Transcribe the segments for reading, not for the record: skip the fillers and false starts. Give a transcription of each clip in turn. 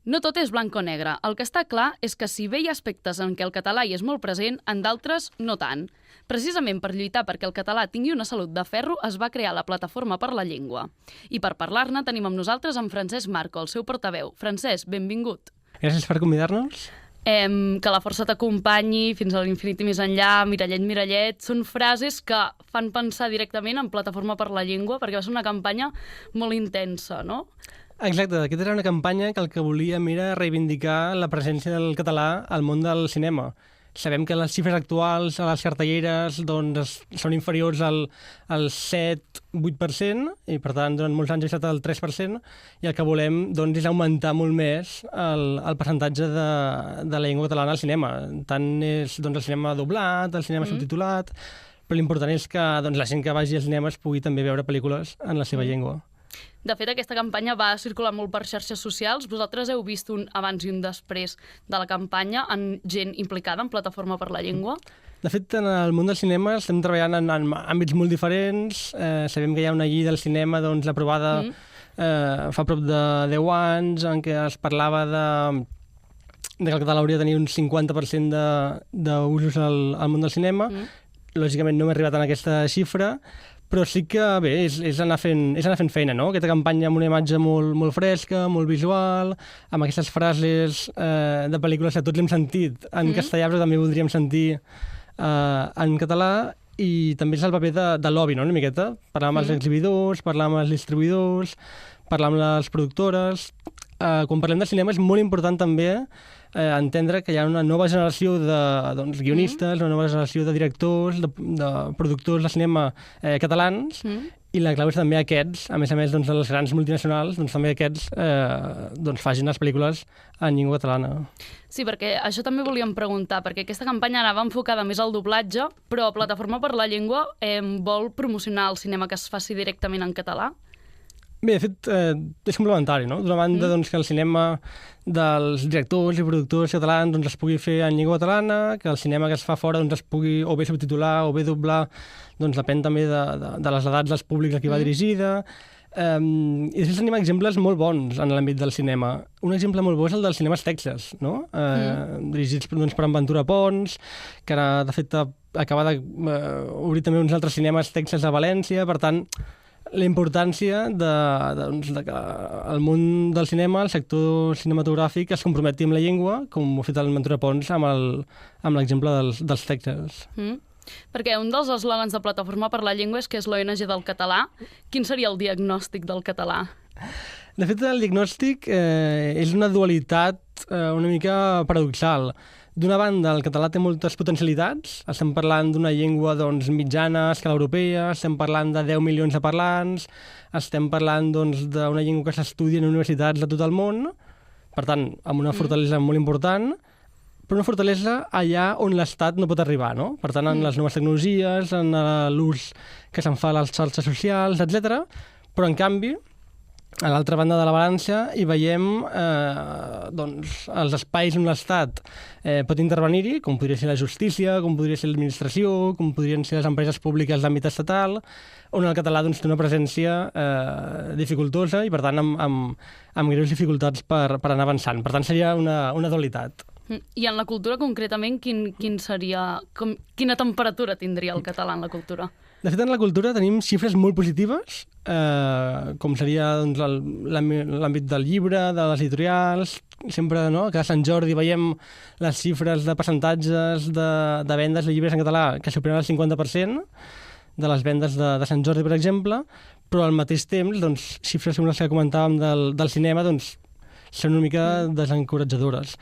No tot és blanc o negre. El que està clar és que si bé hi ha aspectes en què el català hi és molt present, en d'altres no tant. Precisament per lluitar perquè el català tingui una salut de ferro es va crear la Plataforma per la Llengua. I per parlar-ne tenim amb nosaltres en Francesc Marco, el seu portaveu. Francesc, benvingut. Gràcies per convidar-nos. Que la força t'acompanyi fins a l'infinit i més enllà, mirallet, mirallet, són frases que fan pensar directament en Plataforma per la Llengua perquè va ser una campanya molt intensa, no? Exacte, aquesta era una campanya que el que volíem era reivindicar la presència del català al món del cinema. Sabem que les xifres actuals a les cartelleres doncs, són inferiors al 7-8% i per tant durant molts anys ha estat el 3% i el que volem doncs, és augmentar molt més el percentatge de la llengua catalana al cinema. Tant és doncs, el cinema doblat, el cinema subtitulat, però l'important és que doncs, la gent que vagi al cinema es pugui també veure pel·lícules en la seva llengua. De fet, aquesta campanya va circular molt per xarxes socials. Vosaltres heu vist un abans i un després de la campanya en gent implicada en Plataforma per la Llengua? De fet, en el món del cinema estem treballant en àmbits molt diferents. Sabem que hi ha una llei del cinema doncs, aprovada fa prop de 10 anys, en què es parlava que el català hauria de tenir un 50% d'usos al món del cinema. Lògicament no hem arribat a aquesta xifra, però sí que bé, és anar fent feina, no? Aquesta campanya amb una imatge molt fresca, molt visual, amb aquestes frases de pel·lícules que tots hem sentit en castellà, però també voldríem sentir en català, i també és el paper de lobby, no? Una miqueta. Parlar amb els exhibidors, parlar amb els distribuïdors, parlar amb les productores. Quan parlem de cinema és molt important també entendre que hi ha una nova generació de guionistes, una nova generació de directors, de productors de cinema catalans, i la clau és també aquests, a més doncs, de les grans multinacionals, doncs també aquests facin les pel·lícules en llengua catalana. Sí, perquè això també volíem preguntar, perquè aquesta campanya anava enfocada més al doblatge, però Plataforma per la Llengua vol promocionar el cinema que es faci directament en català? Bé, de fet, és complementari, no? D'una banda, doncs, que el cinema dels directors i productors catalans doncs, es pugui fer en llengua catalana, que el cinema que es fa fora doncs, es pugui o bé subtitular o bé doblar, doncs depèn també de les edats dels públics a qui va dirigida. I després tenim exemples molt bons en l'àmbit del cinema. Un exemple molt bo és el dels cinemes Texas, no? Dirigits doncs, per en Ventura Pons, que ara, de fet, acaba d'obrir també uns altres cinemes Texas a València. Per tant, la importància de que el món del cinema, el sector cinematogràfic, es comprometi amb la llengua, com ho ha fet el Ventura Pons amb l'exemple dels Texas. Perquè un dels eslògans de Plataforma per la Llengua és que és l'ONG del català. Quin seria el diagnòstic del català? De fet, el diagnòstic és una dualitat una mica paradoxal. D'una banda, el català té moltes potencialitats. Estem parlant d'una llengua doncs, mitjana a escala europea, estem parlant de 10 milions de parlants, estem parlant doncs, d'una llengua que s'estudia en universitats de tot el món, per tant, amb una fortalesa molt important, però una fortalesa allà on l'Estat no pot arribar, no? Per tant, en les noves tecnologies, en l'ús que se'n fa a les xarxes socials, etc. Però, en canvi, a l'altra banda de la balança hi veiem els espais on l'Estat pot intervenir-hi, com podria ser la justícia, com podria ser l'administració, com podrien ser les empreses públiques d'àmbit estatal, on el català doncs, té una presència dificultosa i, per tant, amb greus dificultats per anar avançant. Per tant, seria una dualitat. I en la cultura, concretament, quina temperatura tindria el català en la cultura? De fet, en la cultura tenim xifres molt positives, com seria doncs, l'àmbit del llibre, de les editorials. Sempre, no?, que a Sant Jordi veiem les xifres de percentatges de vendes de llibres en català que superen el 50% de les vendes de Sant Jordi, per exemple, però al mateix temps, doncs, xifres com les que comentàvem del cinema doncs, són una mica desencoratjadores.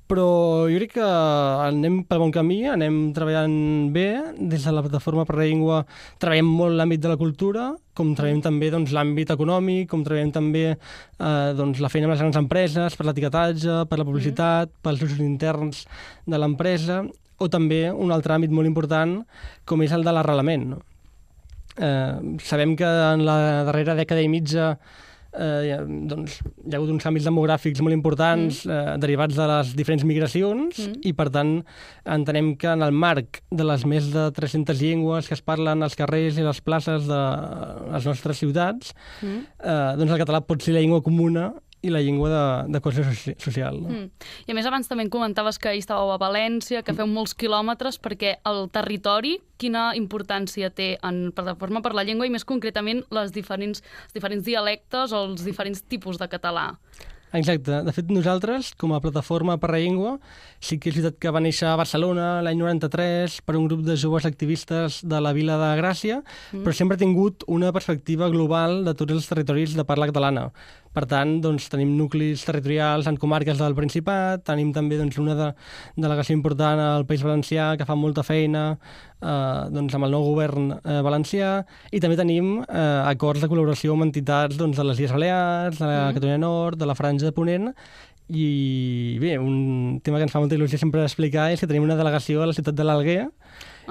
Però jo crec que anem pel bon camí, anem treballant bé. Des de la Plataforma per la Llengua treballem molt l'àmbit de la cultura, com treballem també doncs, l'àmbit econòmic, com treballem també la feina amb les grans empreses, per l'etiquetatge, per la publicitat, pels usos interns de l'empresa, o també un altre àmbit molt important, com és el de l'arrelament. Sabem que en la darrera dècada i mitja hi ha hagut uns canvis demogràfics molt importants derivats de les diferents migracions i, per tant, entenem que en el marc de les més de 300 llengües que es parlen als carrers i a les places de les nostres ciutats, doncs el català pot ser la llengua comuna i la llengua de cohesió social. I a més abans també em comentaves que hi estàveu a València, que feu molts quilòmetres, perquè el territori quina importància té en Plataforma per la Llengua i més concretament els diferents dialectes o els diferents tipus de català? Exacte. De fet, nosaltres, com a Plataforma per la Llengua, sí que és veritat que va néixer a Barcelona l'any 93 per un grup de joves activistes de la Vila de Gràcia, però sempre ha tingut una perspectiva global de tots els territoris de parla catalana. Per tant, doncs, tenim nuclis territorials en comarques del Principat, tenim també doncs, una delegació important al País Valencià que fa molta feina doncs, amb el nou govern valencià, i també tenim acords de col·laboració amb entitats doncs, de les Illes Balears, de la Catalunya Nord, de la Franja de Ponent, i bé, un tema que ens fa molta il·lusió sempre explicar és que tenim una delegació a la ciutat de l'Alguer,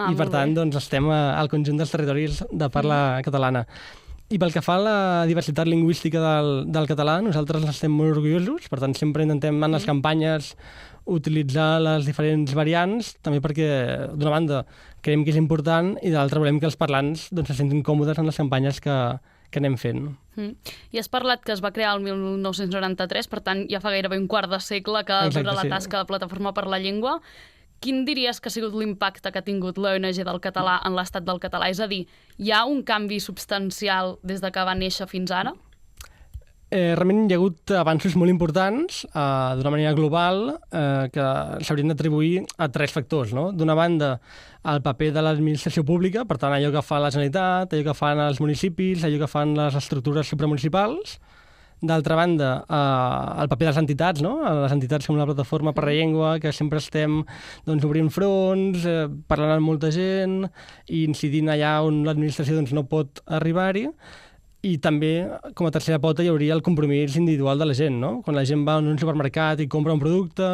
i per tant doncs, estem al conjunt dels territoris de parla catalana. I pel que fa a la diversitat lingüística del català, nosaltres n'estem molt orgullosos, per tant sempre intentem en les campanyes utilitzar les diferents variants, també perquè d'una banda creiem que és important i de l'altra volem que els parlants doncs, se sentin còmodes en les campanyes que anem fent. I has parlat que es va crear el 1993, per tant ja fa gairebé un quart de segle que dura la tasca de Plataforma per la Llengua. Quin diries que ha sigut l'impacte que ha tingut l'ONG del català en l'estat del català? És a dir, hi ha un canvi substancial des de que va néixer fins ara? Realment hi ha hagut avanços molt importants d'una manera global que s'haurien d'atribuir a tres factors, no? D'una banda, el paper de l'administració pública, per tant, allò que fa la Generalitat, allò que fan els municipis, allò que fan les estructures supramunicipals. D'altra banda, el paper de les entitats, no? Les entitats com la Plataforma per la Llengua, que sempre estem doncs, obrint fronts, parlant amb molta gent i incidint allà on l'administració doncs, no pot arribar-hi. I també, com a tercera pota, hi hauria el compromís individual de la gent, no? Quan la gent va a un supermercat i compra un producte,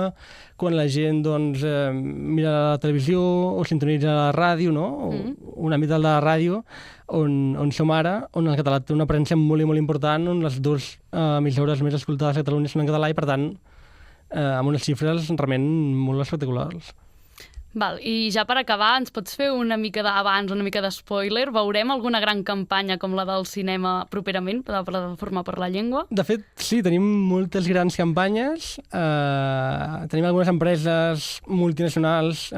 quan la gent doncs, mira la televisió o sintonitza la ràdio, no? Un àmbit de la ràdio on som ara, on el català té una presència molt i molt important, on les dues emissores més escoltades a Catalunya són en català i, per tant, amb unes xifres realment molt espectaculars. Val, i ja per acabar, ens pots fer una mica d'abans, una mica d'espoiler? Veurem alguna gran campanya com la del cinema properament, de la Plataforma per la Llengua? De fet, sí, tenim moltes grans campanyes. Tenim algunes empreses multinacionals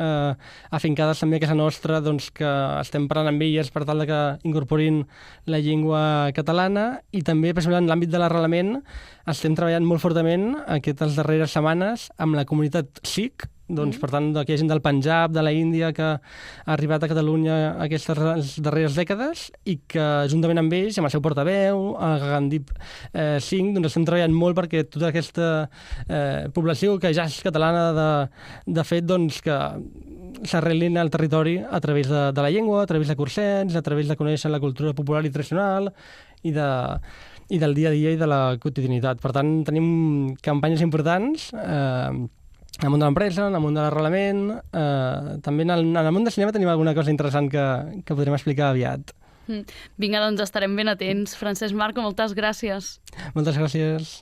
afincades també a casa nostra, doncs, que estem parlant amb elles per tal de que incorporin la llengua catalana, i també, per exemple, en l'àmbit de l'arrelament estem treballant molt fortament aquestes darreres setmanes amb la comunitat sikh. Doncs, per tant, aquí hi ha gent del Panjab, de la Índia, que ha arribat a Catalunya aquestes darreres dècades i que, juntament amb ells, amb el seu portaveu, el Gagandip Singh, doncs estem treballant molt perquè tota aquesta població que ja és catalana, de fet, doncs, que s'arrelin al territori a través de la llengua, a través de cursets, a través de conèixer la cultura popular i tradicional i del dia a dia i de la quotidianitat. Per tant, tenim campanyes importants en el món de l'empresa, en el món de l'arrelament, també en el món del cinema tenim alguna cosa interessant que podrem explicar aviat. Vinga, doncs estarem ben atents. Francesc Marco, moltes gràcies. Moltes gràcies.